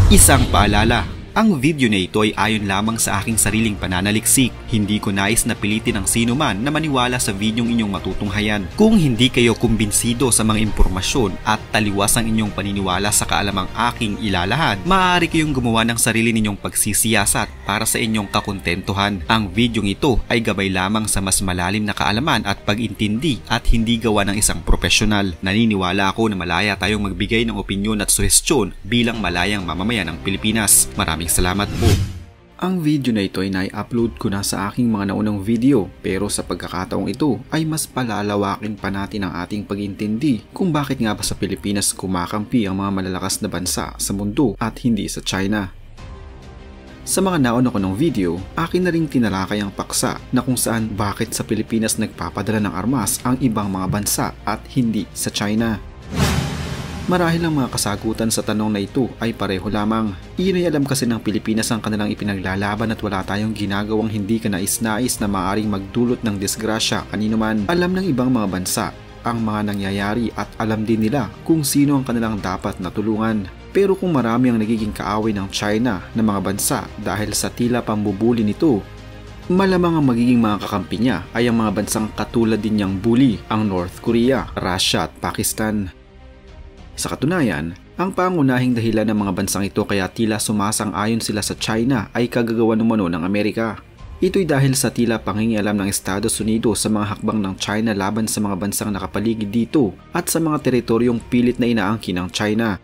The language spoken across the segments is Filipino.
Isang paalala, ang video na ito ay ayon lamang sa aking sariling pananaliksik. Hindi ko nais na pilitin ang sino man na maniwala sa videong inyong matutunghayan. Kung hindi kayo kumbinsido sa mga impormasyon at taliwas ang inyong paniniwala sa kaalamang aking ilalahad, maaari kayong gumawa ng sarili ninyong pagsisiyasat para sa inyong kakontentuhan. Ang videong ito ay gabay lamang sa mas malalim na kaalaman at pag-intindi at hindi gawa ng isang profesional. Naniniwala ako na malaya tayong magbigay ng opinyon at suhestyon bilang malayang mamamayan ng Pilipinas. Maraming salamat po. Ang video na ito ay nai-upload ko na sa aking mga naunang video, pero sa pagkakataong ito ay mas palalawakin pa natin ang ating pag-intindi kung bakit nga ba sa Pilipinas kumakampi ang mga malalakas na bansa sa mundo at hindi sa China. Sa mga nauna ko ng video, akin na ring tinalakay ang paksa na kung saan bakit sa Pilipinas nagpapadala ng armas ang ibang mga bansa at hindi sa China. Marahil ang mga kasagutan sa tanong na ito ay pareho lamang. Iyon ay alam kasi ng Pilipinas ang kanilang ipinaglalaban at wala tayong ginagawang hindi kanais-nais na maaaring magdulot ng disgrasya kanino man. Alam ng ibang mga bansa ang mga nangyayari at alam din nila kung sino ang kanilang dapat na tulungan. Pero kung marami ang nagiging kaaway ng China na mga bansa dahil sa tila pambubuli nito, malamang ang magiging mga kakampi niya ay ang mga bansang katulad din niyang bully, ang North Korea, Russia at Pakistan. Sa katunayan, ang pangunahing dahilan ng mga bansang ito kaya tila sumasang-ayon sila sa China ay kagagawan umano ng Amerika. Ito'y dahil sa tila pangingialam ng Estados Unidos sa mga hakbang ng China laban sa mga bansang nakapaligid dito at sa mga teritoryong pilit na inaangkin ng China.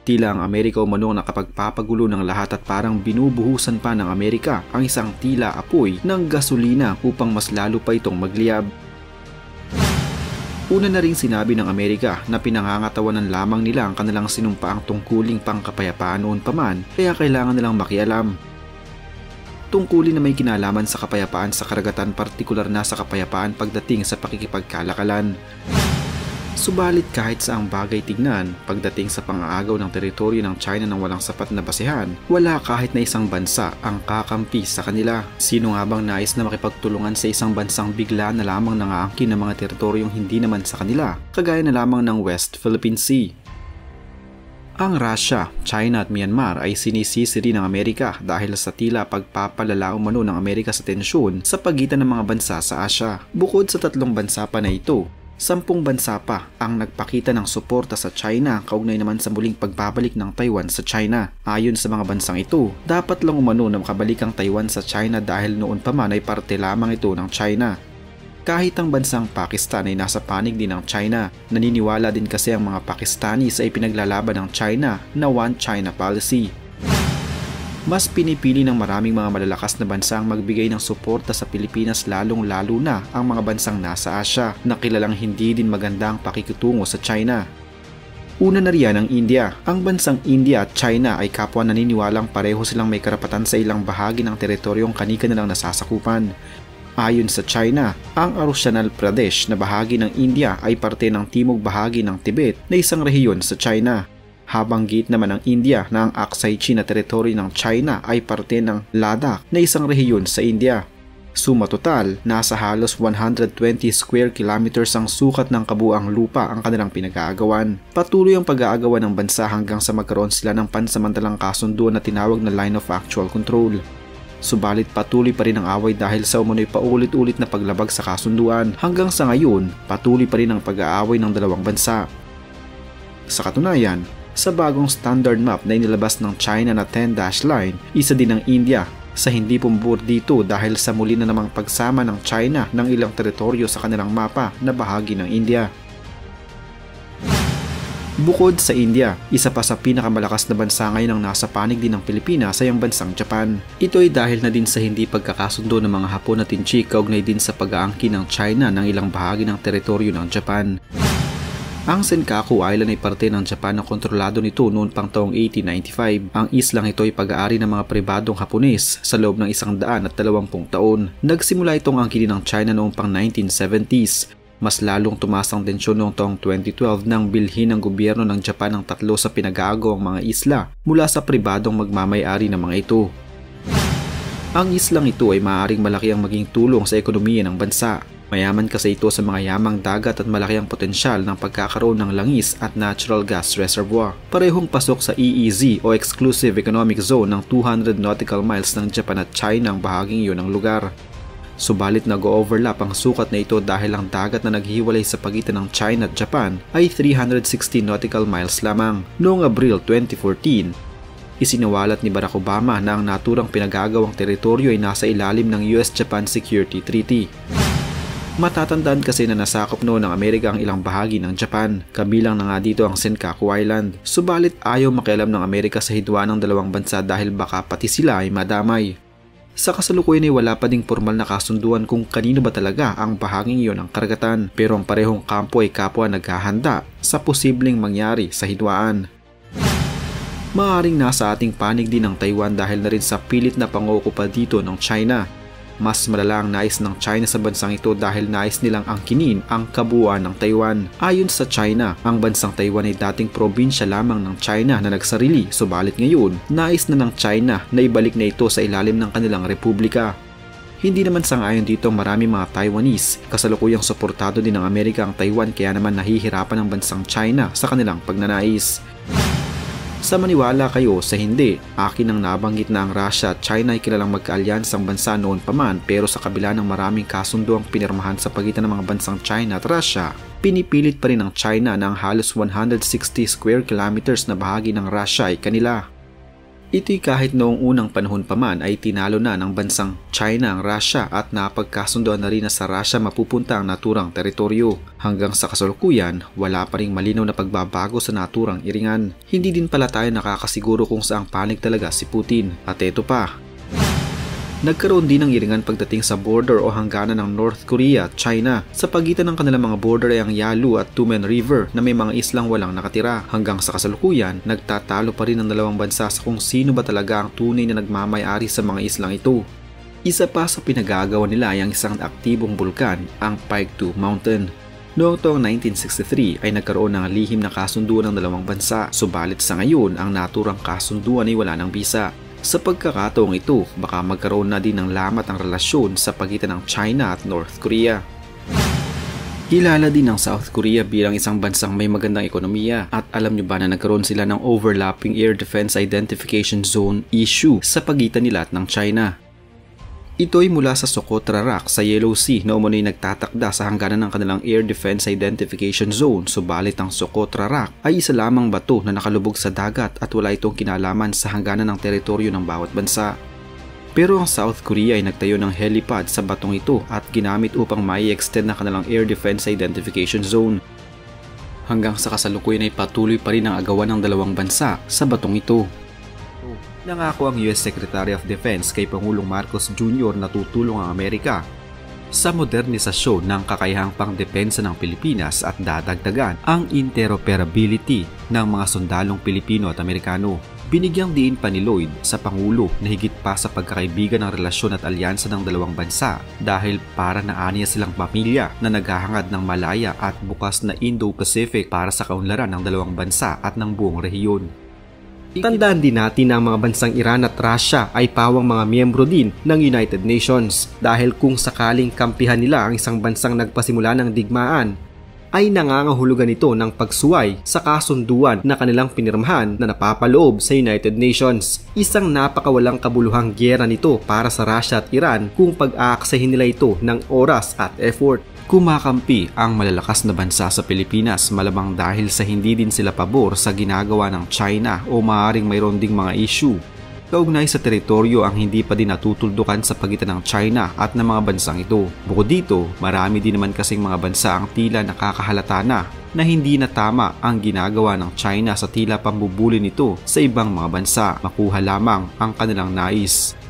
Tila ang Amerika umano ang nakapagpapagulo ng lahat at parang binubuhusan pa ng Amerika ang isang tila apoy ng gasolina upang mas lalo pa itong magliyab. Una na ring sinabi ng Amerika na pinangangatawanan lamang nila ang kanilang sinumpaang tungkuling pangkapayapaan noon pa man, kaya kailangan nilang makialam. Tungkulin na may kinalaman sa kapayapaan sa karagatan, partikular na sa kapayapaan pagdating sa pakikipagkalakalan. Subalit kahit sa ang bagay tignan, pagdating sa pang-aagaw ng teritoryo ng China ng walang sapat na basehan, wala kahit na isang bansa ang kakampi sa kanila. Sino nga bang nais na makipagtulungan sa isang bansang bigla na lamang nangaangkin ng mga teritoryong hindi naman sa kanila, kagaya na lamang ng West Philippine Sea? Ang Russia, China at Myanmar ay sinisisi rin ng Amerika dahil sa tila pagpapalala umano ng Amerika sa tensyon sa pagitan ng mga bansa sa Asia. Bukod sa tatlong bansa pa na ito, 10 bansa pa ang nagpakita ng suporta sa China kaugnay naman sa muling pagbabalik ng Taiwan sa China. Ayon sa mga bansang ito, dapat lang umano na makabalik ang Taiwan sa China dahil noon pa man ay parte lamang ito ng China. Kahit ang bansang Pakistan ay nasa panig din ng China, naniniwala din kasi ang mga Pakistanis ay pinaglalaban ng China na One China policy. Mas pinipili ng maraming mga malalakas na bansa ang magbigay ng suporta sa Pilipinas, lalong-lalo na ang mga bansang nasa Asia na kilalang hindi din magandang pakikitungo sa China. Una na riyan ang India. Ang bansang India at China ay kapwa naniniwalang pareho silang may karapatan sa ilang bahagi ng teritoryong kani-kanilang nasasakupan. Ayon sa China, ang Arunachal Pradesh na bahagi ng India ay parte ng timog bahagi ng Tibet na isang rehiyon sa China. Habang gate naman ng India na ang Aksai Chin na teritoryo ng China ay parte ng Ladakh na isang rehiyon sa India. Suma total, nasa halos 120 square kilometers ang sukat ng kabuang lupa ang kanilang pinag-aagawan. Patuloy ang pag-aagawan ng bansa hanggang sa magkaroon sila ng pansamantalang kasunduan na tinawag na Line of Actual Control. Subalit patuloy pa rin ang away dahil sa umano'y paulit-ulit na paglabag sa kasunduan. Hanggang sa ngayon, patuloy pa rin ang pag-aaway ng dalawang bansa. Sa katunayan, sa bagong standard map na inilabas ng China na 10-dash line, isa din ng India sa hindi pumubor dito dahil sa muli na namang pagsama ng China ng ilang teritoryo sa kanilang mapa na bahagi ng India. Bukod sa India, isa pa sa pinakamalakas na bansa ngayon ang nasa panig din ng Pilipinas ay ang bansang Japan. Ito ay dahil na din sa hindi pagkakasundo ng mga Hapon at Inchi kaugnay din sa pag-aangkin ng China ng ilang bahagi ng teritoryo ng Japan. Ang Senkaku Island ay parte ng Japan na kontrolado nito noon pang taong 1895. Ang islang ito ay pag-aari ng mga pribadong Hapones sa loob ng 120 taon. Nagsimula itong angkinin ng China noong pang 1970s. Mas lalong tumaas ang tensyon noong taong 2012 nang bilhin ng gobyerno ng Japan ang 3 sa pinag-aagawang mga isla mula sa pribadong magmamay-ari ng mga ito. Ang islang ito ay maaaring malaki ang maging tulong sa ekonomiya ng bansa. Mayaman kasi ito sa mga yamang dagat at malaki ang potensyal ng pagkakaroon ng langis at natural gas reservoir. Parehong pasok sa EEZ o Exclusive Economic Zone ng 200 nautical miles ng Japan at China ang bahaging iyon ng lugar. Subalit nag-overlap ang sukat na ito dahil ang dagat na naghiwalay sa pagitan ng China at Japan ay 360 nautical miles lamang. Noong Abril 2014, isinawalat ni Barack Obama na ang naturang pinagagawang teritoryo ay nasa ilalim ng US-Japan Security Treaty. Matatandaan kasi na nasakop noon ng Amerika ang ilang bahagi ng Japan, kabilang na nga dito ang Senkaku Island. Subalit ayaw makialam ng Amerika sa hidwaan ng dalawang bansa dahil baka pati sila ay madamay. Sa kasalukuyan ay wala pa ding formal na kasunduan kung kanino ba talaga ang bahaging iyon ng karagatan, pero ang parehong kampo ay kapwa naghahanda sa posibleng mangyari sa hidwaan. Maaaring nasa ating panig din ang Taiwan dahil na rin sa pilit na pangokupa dito ng China. Mas malala ang nais ng China sa bansang ito dahil nais nilang angkinin ang kabuuan ng Taiwan. Ayon sa China, ang bansang Taiwan ay dating probinsya lamang ng China na nagsarili, subalit ngayon, nais na ng China na ibalik na ito sa ilalim ng kanilang republika. Hindi naman sang-ayon dito marami mga Taiwanese, kasalukuyang suportado din ng Amerika ang Taiwan kaya naman nahihirapan ang bansang China sa kanilang pagnanais. Sa maniwala kayo sa hindi, akin ang nabanggit na ang Russia at China ay kilalang magkaalyansang bansa noon pa man, pero sa kabila ng maraming kasunduang pinirmahan sa pagitan ng mga bansang China at Russia, pinipilit pa rin ng China na ang halos 160 square kilometers na bahagi ng Russia ay kanila. Ito'y kahit noong unang panahon pa man ay tinalo na ng bansang China ang Russia at napagkasundoan na rin na sa Russia mapupunta ang naturang teritoryo. Hanggang sa kasalukuyan, wala pa ring malinaw na pagbabago sa naturang iringan. Hindi din pala tayo nakakasiguro kung saang panig talaga si Putin. At eto pa, nagkaroon din ng iringan pagdating sa border o hangganan ng North Korea at China. Sa pagitan ng kanilang mga border ay ang Yalu at Tumen River na may mga islang walang nakatira. Hanggang sa kasalukuyan, nagtatalo pa rin ang dalawang bansa sa kung sino ba talaga ang tunay na nagmamay-ari sa mga islang ito. Isa pa sa pinagagawa nila ay ang isang aktibong bulkan, ang Paektu Mountain. Noong taong 1963 ay nagkaroon ng lihim na kasunduan ng dalawang bansa, subalit sa ngayon ang naturang kasunduan ay wala ng bisa. Sa pagkakataong ito, baka magkaroon na din ng lamat ang relasyon sa pagitan ng China at North Korea. Kilala din ng South Korea bilang isang bansang may magandang ekonomiya at alam nyo ba na nagkaroon sila ng overlapping air defense identification zone issue sa pagitan nila at ng China. Ito ay mula sa Socotra Rock sa Yellow Sea na umunoy nagtatakda sa hangganan ng kanilang Air Defense Identification Zone, subalit ang Socotra Rock ay isa lamang bato na nakalubog sa dagat at wala itong kinalaman sa hangganan ng teritoryo ng bawat bansa. Pero ang South Korea ay nagtayo ng helipad sa batong ito at ginamit upang mai-extend na kanilang Air Defense Identification Zone. Hanggang sa kasalukuyan ay patuloy pa rin ang agawan ng dalawang bansa sa batong ito. Nangako ang US Secretary of Defense kay Pangulong Marcos Jr. na tutulong ang Amerika sa modernisasyon ng kakayahang pangdepensa ng Pilipinas at dadagdagan ang interoperability ng mga sundalong Pilipino at Amerikano. Binigyang diin pa ni Lloyd sa Pangulo na higit pa sa pagkakaibigan ng relasyon at alyansa ng dalawang bansa dahil para naaniya silang pamilya na naghahangad ng malaya at bukas na Indo-Pacific para sa kaunlaran ng dalawang bansa at ng buong rehiyon. Tandaan din natin na ang mga bansang Iran at Russia ay pawang mga miyembro din ng United Nations dahil kung sakaling kampihan nila ang isang bansang nagpasimula ng digmaan, ay nangangahulugan ito ng pagsuway sa kasunduan na kanilang pinirmahan na napapaloob sa United Nations. Isang napakawalang kabuluhang gyera nito para sa Russia at Iran kung pag-aaksahin nila ito ng oras at effort. Kumakampi ang malalakas na bansa sa Pilipinas malamang dahil sa hindi din sila pabor sa ginagawa ng China o maaaring mayroon ding mga issue kaugnay sa teritoryo ang hindi pa din natutuldukan sa pagitan ng China at ng mga bansang ito. Bukod dito, marami din naman kasing mga bansa ang tila nakakahalata na hindi na tama ang ginagawa ng China sa tila pambubuli nito sa ibang mga bansa, makuha lamang ang kanilang nais.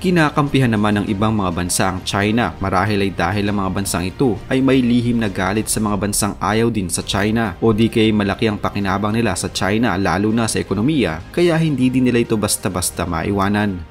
Kinakampihan naman ng ibang mga bansa ang China marahil ay dahil ang mga bansang ito ay may lihim na galit sa mga bansang ayaw din sa China o di kay malaki ang pakinabang nila sa China lalo na sa ekonomiya kaya hindi din nila ito basta-basta maiwanan.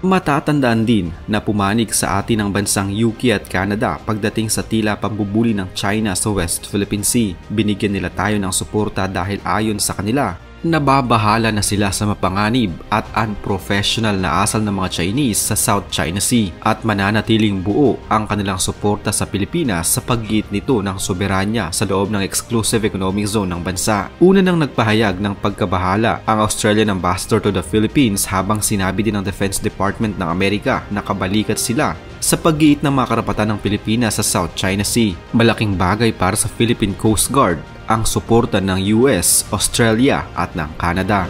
Matatandaan din na pumanig sa atin ang bansang UK at Canada pagdating sa tila pambubuli ng China sa West Philippine Sea. Binigyan nila tayo ng suporta dahil ayon sa kanila Nababahala na sila sa mapanganib at unprofessional na asal ng mga Chinese sa South China Sea at mananatiling buo ang kanilang suporta sa Pilipinas sa paggiit nito ng soberanya sa loob ng exclusive economic zone ng bansa. Una nang nagpahayag ng pagkabahala ang Australian Ambassador to the Philippines habang sinabi din ng Defense Department ng Amerika na kabalikat sila sa paggiit ng mga karapatan ng Pilipinas sa South China Sea. Malaking bagay para sa Philippine Coast Guard ang suporta ng US, Australia at ng Canada.